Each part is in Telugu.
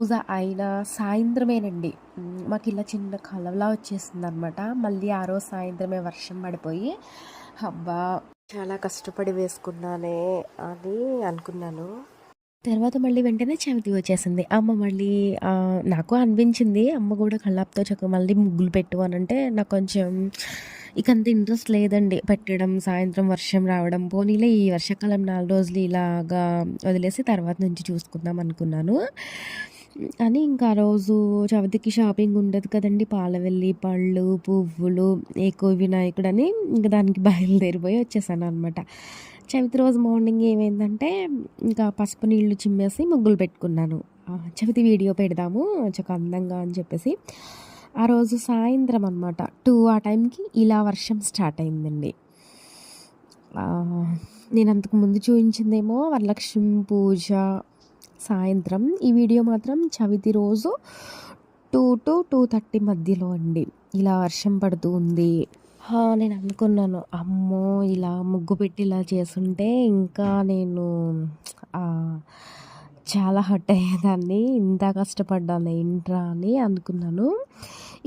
పూజ అయిన సాయంత్రమేనండి. మాకిలా చిన్న కలవలా వచ్చేసిందనమాట. మళ్ళీ ఆ రోజు సాయంత్రమే వర్షం పడిపోయి, అబ్బా! చాలా కష్టపడి వేసుకున్నానే అని అనుకున్నాను. తర్వాత మళ్ళీ వెంటనే చవితి వచ్చేసింది. అమ్మ మళ్ళీ నాకు అనిపించింది అమ్మ కూడా కల్లాపుతో చక్కగా మళ్ళీ ముగ్గులు పెట్టు అనంటే నాకు కొంచెం ఇక అంత ఇంట్రెస్ట్ లేదండి పెట్టడం. సాయంత్రం వర్షం రావడం, పోనీలే ఈ వర్షాకాలం 4 రోజులు ఇలాగా వదిలేసి తర్వాత నుంచి చూసుకుందాం అనుకున్నాను. అని ఇంకా ఆ రోజు చవితికి షాపింగ్ ఉండదు కదండీ! పాలవెల్లి, పళ్ళు, పువ్వులు, ఏకో వినాయకుడని ఇంక దానికి బయలుదేరిపోయి వచ్చేసాననమాట. చవితి రోజు మార్నింగ్ ఏమైందంటే ఇంకా పసుపు నీళ్లు చిమ్మేసి ముగ్గులు పెట్టుకున్నాను. చవితి వీడియో పెడదాము చక్కగా అందంగా అని చెప్పేసి. ఆ రోజు సాయంత్రం అనమాట 2 ఆ టైంకి ఇలా వర్షం స్టార్ట్ అయిందండి. నేను అంతకు ముందు చూపించిందేమో వరలక్ష్మి పూజ సాయంత్రం. ఈ వీడియో మాత్రం చవితి రోజు 2 to 2:30 మధ్యలో అండి. ఇలా వర్షం పడుతూ ఉంది. నేను అనుకున్నాను, అమ్మో! ఇలా ముగ్గు పెట్టి ఇలా చేసుంటే ఇంకా నేను చాలా హర్ట్ అయ్యేదాన్ని. ఇంత కష్టపడ్డాను ఏంట్రా అని అనుకున్నాను.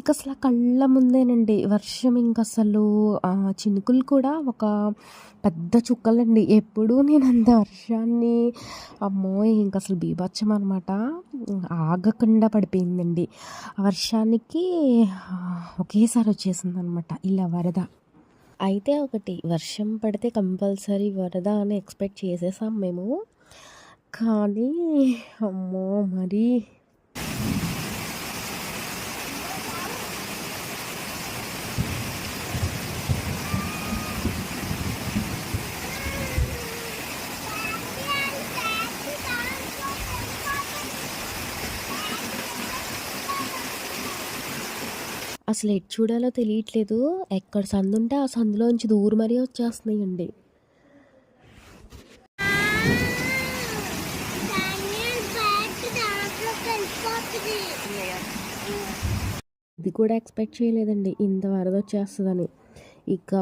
ఇక అసలు కళ్ళ ముందేనండి వర్షం. ఇంకసలు చినుకులు కూడా ఒక పెద్ద చుక్కలండి. ఎప్పుడూ నేను అంత వర్షాన్ని అమ్మో! ఇంకసలు బీభత్సం అనమాట. ఆగకుండా పడిపోయిందండి. ఆ వర్షానికి ఒకేసారి వచ్చేసిందనమాట ఇలా వరద. అయితే ఒకటి వర్షం పడితే కంపల్సరీ వరద అని ఎక్స్పెక్ట్ చేసేసాం మేము. కానీ అమ్మో! మరి అసలు ఎటు చూడాలో తెలియట్లేదు. ఎక్కడ సందుంటే ఆ సందులోంచి దూరి మరీ వచ్చేస్తున్నాయండి. ఇది కూడా ఎక్స్పెక్ట్ చేయలేదండి ఇంత వరద వచ్చేస్తుందని. ఇక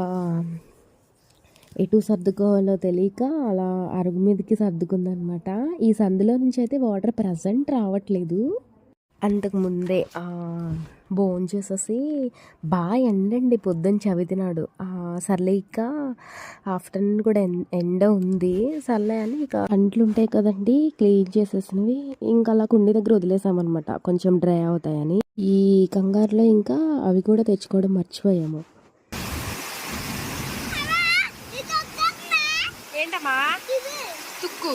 ఎటు సర్దుకోవాలో తెలియక అలా అరుగు మీదకి సర్దుకుందనమాట. ఈ సందులో నుంచి అయితే వాటర్ ప్రజెంట్ రావట్లేదు. అంతకుముందే భోంచేసేసి బాగా ఎండండి పొద్దున్న చవితి నాడు. సర్లే ఇక ఆఫ్టర్నూన్ కూడా ఎండ ఉంది. సర్లే అని ఇక అంట్లు ఉంటాయి కదండి క్లీన్ చేసేసినవి ఇంకా అలా కుండీ దగ్గర వదిలేసామన్నమాట, కొంచెం డ్రై అవుతాయని. ఈ కంగారులో ఇంకా అవి కూడా తెచ్చుకోవడం మర్చిపోయాము. ఏంటమ్మా తుక్కు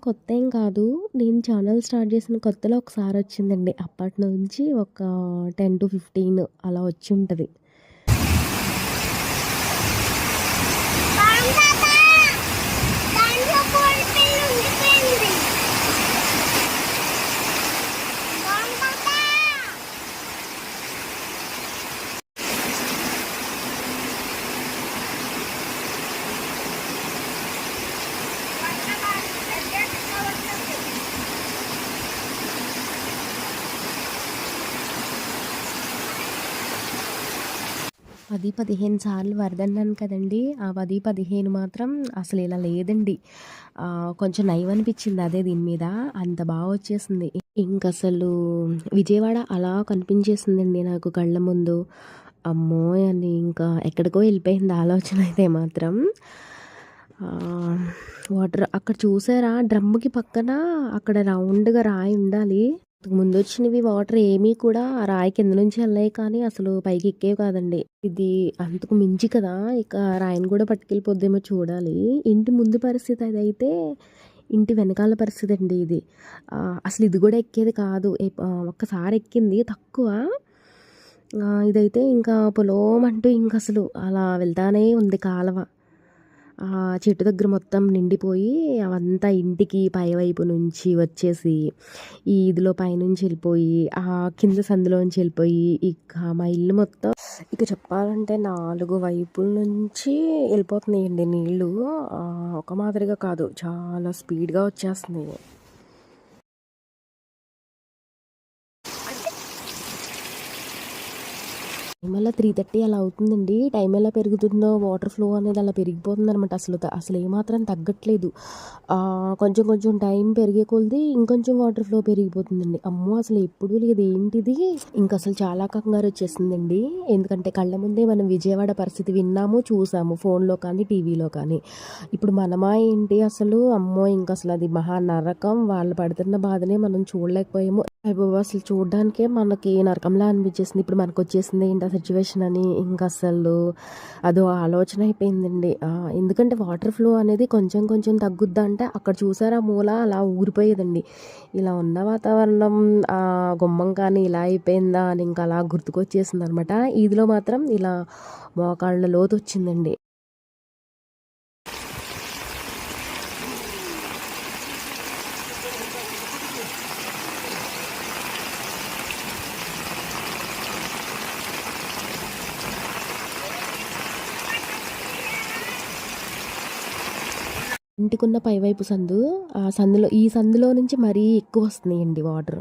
కొత్త ఏం కాదు. నేను ఛానల్ స్టార్ట్ చేసిన కొత్తలో ఒకసారి వచ్చిందండి. అప్పటి నుంచి ఒక 10 to 15 అలా వచ్చి ఉంటుంది. అది 15 సార్లు వరదన్నాను కదండి. ఆ 10, 15 మాత్రం అసలు ఇలా లేదండి. కొంచెం నయం అనిపించింది అదే దీని మీద. అంత బాగా వచ్చేసింది. ఇంకసలు విజయవాడ అలా కనిపించేసిందండి నాకు కళ్ళ ముందు. అమ్మో! అని ఇంకా ఎక్కడికో వెళ్ళిపోయింది ఆలోచన అయితే మాత్రం. వాటర్ అక్కడ చూసారా, డ్రమ్ముకి పక్కన అక్కడ రౌండ్గా రాయి ఉండాలి. ముందు వచ్చినవి వాటర్ ఏమీ కూడా ఆ రాయి కింద నుంచి వెళ్ళాయి కానీ అసలు పైకి ఎక్కేవి కాదండి. ఇది అంతకు మించి కదా, ఇక రాయిని కూడా పట్టుకెళ్ళిపోద్దేమో చూడాలి. ఇంటి ముందు పరిస్థితి అదైతే ఇంటి వెనకాల పరిస్థితి అండి ఇది. అసలు ఇది కూడా ఎక్కేది కాదు. ఒక్కసారి ఎక్కింది తక్కువ. ఇదైతే ఇంకా పొలోమంటూ ఇంక అసలు అలా వెళ్తానే ఉంది కాలవ. చెట్టు దగ్గర మొత్తం నిండిపోయి అవంతా ఇంటికి పైవైపు నుంచి వచ్చేసి ఈ ఇదిలో పైనుంచి వెళ్ళిపోయి కింద సందులోంచి వెళ్ళిపోయి ఇక మా ఇల్లు మొత్తం ఇక చెప్పాలంటే 4 వైపుల నుంచి వెళ్ళిపోతున్నాయండి నీళ్ళు. ఒక మాదిరిగా కాదు, చాలా స్పీడ్గా వచ్చేస్తున్నాయి. మళ్ళీ 3:30 అలా అవుతుందండి. టైం ఎలా పెరుగుతుందో వాటర్ ఫ్లో అనేది అలా పెరిగిపోతుంది అనమాట. అసలు ఏమాత్రం తగ్గట్లేదు. కొంచెం కొంచెం టైం పెరిగే కొలది ఇంకొంచెం వాటర్ ఫ్లో పెరిగిపోతుందండి. అమ్మో, అసలు ఎప్పుడూ లేదు ఏంటిది, ఇంక అసలు చాలా కంగారు వచ్చేసిందండి. ఎందుకంటే కళ్ళ ముందే మనం విజయవాడ పరిస్థితి విన్నాము, చూసాము ఫోన్లో కానీ టీవీలో కానీ. ఇప్పుడు మనమా ఏంటి అసలు, అమ్మో ఇంక అసలు అది మహా నరకం. వాళ్ళు పడుతున్న బాధనే మనం చూడలేకపోయాము. అయిపోయి అసలు చూడడానికే మనకి నరకంలా అనిపించేసింది. ఇప్పుడు మనకు వచ్చేసింది ఏంటి ఆ సిచ్యువేషన్ అని ఇంక అసలు అదో ఆలోచన అయిపోయిందండి. ఎందుకంటే వాటర్ ఫ్లో అనేది కొంచెం కొంచెం తగ్గుద్దా అంటే అక్కడ చూసారా మూల అలా ఊరిపోయేదండి. ఇలా ఉన్న వాతావరణం గుమ్మం కానీ ఇలా అయిపోయిందా అని ఇంకా అలా గుర్తుకొచ్చేసింది అనమాట. ఇదిలో మాత్రం ఇలా మోకాళ్ళ లోతు వచ్చిందండి. ఇంటికున్న పైవైపు సందు, ఈ సందులో నుంచి మరీ ఎక్కువ వస్తున్నాయండి వాటర్.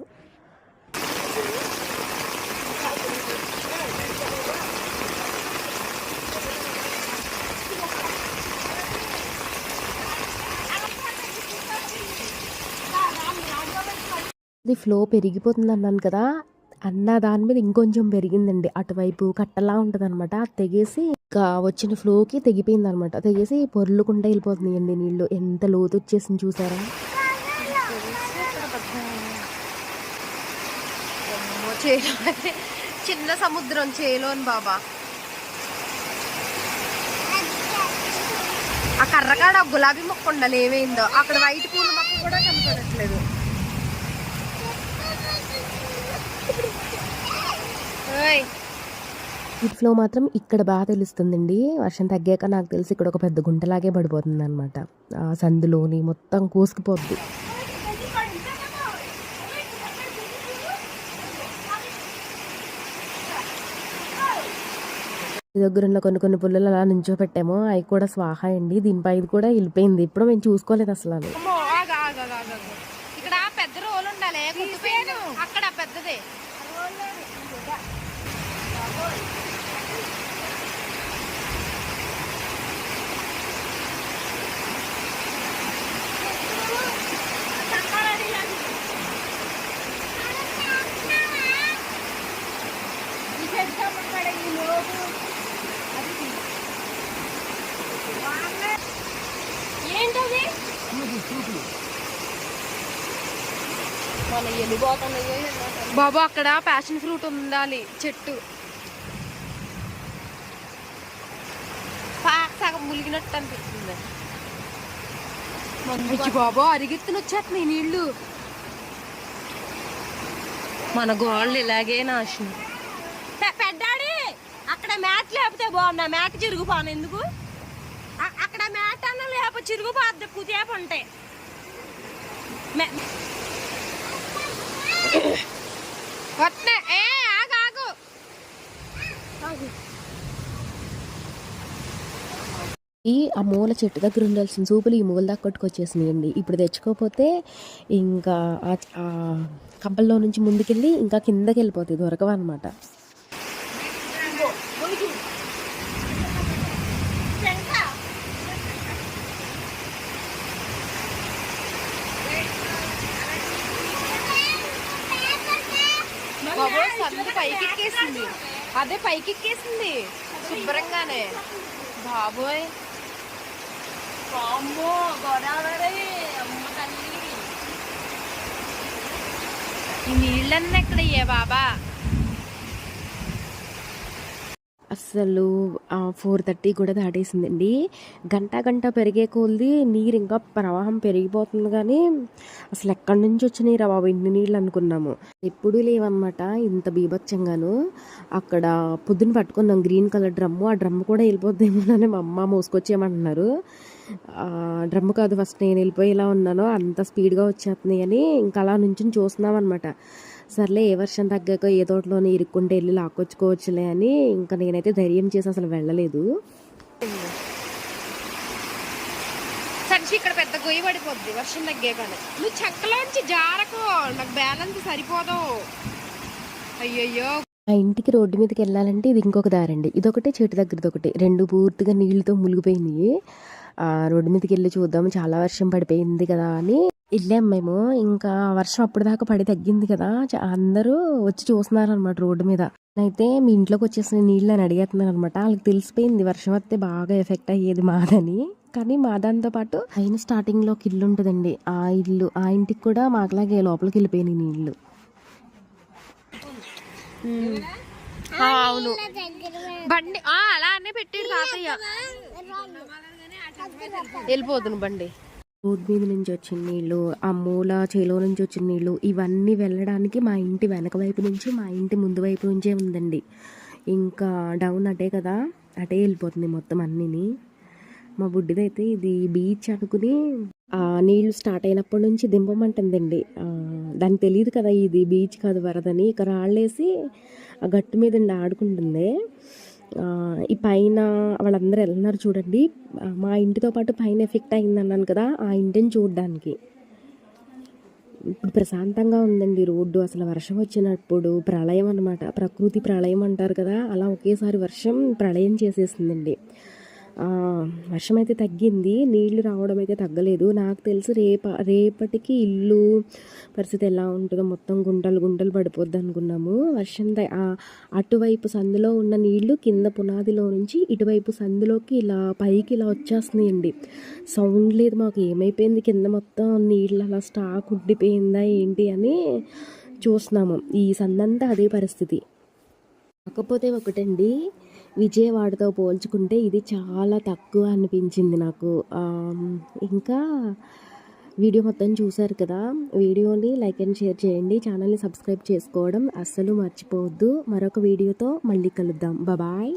ఇది ఫ్లో పెరిగిపోతుంది అన్నాను కదా, అన్న దాని మీద ఇంకొంచెం పెరిగిందండి. అటువైపు కట్టలా ఉంటుంది అనమాట. అది తెగేసి ఇంకా వచ్చిన ఫ్లోకి తెగిపోయింది అనమాట. తెగేసి పొర్లుకుంటే వెళ్ళిపోతున్నాయండి నీళ్ళు. ఎంత లోతు వచ్చేసింది చూసారా. చిన్న సముద్రం చేలోని బాబా. ఆ కర్రకాడ గులాబీ మొక్క ఉండాలి, ఏమైందో అక్కడ వైట్ పూల మొక్క కూడా కనపడట్లేదు. ఈ ఫ్లో మాత్రం ఇక్కడ బాగా తెలుస్తుందండి. వర్షం తగ్గాక నాకు తెలిసి ఇక్కడ ఒక పెద్ద గుంటలాగే పడిపోతుంది అనమాట. సందులోని మొత్తం కోసుకుపోద్ది. దగ్గర ఉన్న కొన్ని పుల్లలు అలా నుంచో పెట్టాము. అవి కూడా స్వాహ అండి. దీనిపై ఇది కూడా వెళ్ళిపోయింది. ఇప్పుడు మేము చూసుకోలేదు అసలు. అది ఇక్కడ పెద్ద రోలు ఉండాలి, అక్కడ పెద్దదే. ఏంటది బాబు, అక్కడ ప్యాషన్ ఫ్రూట్ ఉండాలి చెట్టు. సగం ములిగినట్టు అనిపిస్తుంది. బాబా అరిగెత్తున వచ్చేస్తున్నాయి నీళ్లు. మన గోళ్ళు ఇలాగే నాశనం. పెద్దాడి అక్కడ మ్యాట్ లేకపోతే బాగున్నా, మ్యాట్ చిరుగుపోను ఎందుకు, అక్కడ మ్యాట్ అన్న లేకపోతే చిరుగుపోద్ది. కుదేపు ఉంటాయి. ఆ మూల చెట్టు దగ్గర ఉండాల్సిన సూపులు ఈ మూల దాకా కొట్టుకొచ్చేసినాయండి. ఇప్పుడు తెచ్చుకోకపోతే ఇంకా కంపల్లో నుంచి ముందుకెళ్ళి ఇంకా కిందకి వెళ్ళిపోతాయి, దొరకవన్నమాట. పైకి ఎక్కేసింది, అదే పైకి ఎక్కేసింది శుభ్రంగానే. బాబోయ్, గోదావరి అమ్మ తల్లి, ఈ నీళ్ళన్నీ ఎక్కడయ్యా బాబా. అస్సలు 4:30 కూడా దాటేసిందండి. గంట పెరిగే కొలది నీరు ఇంకా ప్రవాహం పెరిగిపోతుంది. కానీ అసలు ఎక్కడి నుంచి వచ్చినాయి రా బాబు ఇన్ని నీళ్ళు అనుకున్నాము. ఎప్పుడూ లేవన్నమాట ఇంత బీభత్సంగాను. అక్కడ పొద్దున పట్టుకున్నాం గ్రీన్ కలర్ డ్రమ్ము. ఆ డ్రమ్ము కూడా వెళ్ళిపోద్దేమోనని మా అమ్మ మోసుకొచ్చేయమంటున్నారు. డ్రమ్ము కాదు, ఫస్ట్ నేను వెళ్ళిపోయేలా ఉన్నాను, అంత స్పీడ్గా వచ్చేస్తున్నాయి అని ఇంకా అలా నుంచి చూస్తున్నాం అనమాట. సర్లే ఏ వర్షం తగ్గాక ఏ తోటలోనే ఇరుక్కుంటే వెళ్ళి లాక్కొచ్చుకోవచ్చులే అని ఇంకా నేనైతే ధైర్యం చేసి అసలు వెళ్ళలేదు. సరిచి ఇక్కడ పెద్ద గొయ్యి పడిపోద్ది వర్షం తగ్గాకనే. నువ్వు చెక్కలోంచి జారకు, నాకు బ్యాలెన్స్ సరిపోదు. అయ్యయ్యో. మా ఇంటికి రోడ్డు మీదకి వెళ్ళాలంటే ఇది ఇంకొక దారండి. ఇదొకటి చెట్టు దగ్గరది ఒకటి, రెండు పూర్తిగా నీళ్ళతో మునిగిపోయినాయి. రోడ్డు మీదకి వెళ్ళి చూద్దాము, చాలా వర్షం పడిపోయింది కదా అని వెళ్ళాం మేము. ఇంకా వర్షం అప్పటిదాకా పడి తగ్గింది కదా, అందరూ వచ్చి చూస్తున్నారు అనమాట రోడ్డు మీద. అయితే మీ ఇంట్లోకి వచ్చేసిన నీళ్ళు అని అడిగేస్తున్నారు అనమాట. వాళ్ళకి తెలిసిపోయింది వర్షం వస్తే బాగా ఎఫెక్ట్ అయ్యేది మాదని. కానీ మా దాంతో పాటు పైన స్టార్టింగ్లో ఒక ఇల్లు ఉంటుందండి, ఆ ఇంటికి కూడా మాకులాగే లోపలికి వెళ్ళిపోయినాయి నీళ్ళు. అవును, బండి అలానే పెట్టాడు తాతయ్య, వెళ్ళిపోతుంది బండి. రోడ్ మీద నుంచి వచ్చిన నీళ్ళు, ఆ మూల చేలో నుంచి వచ్చిన నీళ్ళు, ఇవన్నీ వెళ్ళడానికి మా ఇంటి వెనక వైపు నుంచి మా ఇంటి ముందు వైపు నుంచే ఉందండి. ఇంకా డౌన్ అటే కదా, అటే వెళ్ళిపోతుంది మొత్తం అన్నిని. మా బుడ్డిదైతే ఇది బీచ్ అనుకుని నీళ్లు స్టార్ట్ అయినప్పటి నుంచి దింపమంటుందండి. దానికి తెలియదు కదా ఇది బీచ్ కాదు వరదని. ఇక రాళ్ళేసి ఆ గట్టు మీద ఆడుకుంటుంది. ఈ పైన వాళ్ళందరూ వెళ్తున్నారు చూడండి. మా ఇంటితో పాటు పైన ఎఫెక్ట్ అయిందన్నాను కదా, ఆ ఇంటిని చూడడానికి. ఇప్పుడు ప్రశాంతంగా ఉందండి రోడ్డు. అసలు వర్షం వచ్చినప్పుడు ప్రళయం అనమాట, ప్రకృతి ప్రళయం అంటారు కదా, అలా ఒకేసారి వర్షం ప్రళయం చేసేసిందండి. వర్షం అయితే తగ్గింది, నీళ్లు రావడం అయితే తగ్గలేదు. నాకు తెలిసి రేపటికి ఇల్లు పరిస్థితి ఎలా ఉంటుందో, మొత్తం గుంటలు గుంటలు పడిపోద్ది అనుకున్నాము. వర్షం అటువైపు సందులో ఉన్న నీళ్లు కింద పునాదిలో నుంచి ఇటువైపు సందులోకి ఇలా పైకి ఇలా వచ్చేస్తున్నాయండి. సౌండ్ లేదు మాకు, ఏమైపోయింది కింద మొత్తం నీళ్ళు అలా స్టాక్ ఉండిపోయిందా ఏంటి అని చూస్తున్నాము. ఈ సందంతా అదే పరిస్థితి. కాకపోతే ఒకటండి, విజయవాడతో పోల్చుకుంటే ఇది చాలా తక్కువ అనిపించింది నాకు. ఇంకా వీడియో మొత్తం చూశారు కదా, వీడియోని లైక్ అండ్ షేర్ చేయండి, ఛానల్ని సబ్స్క్రైబ్ చేసుకోవడం అస్సలు మర్చిపోవద్దు. మరొక వీడియోతో మళ్ళీ కలుద్దాం. బాయ్.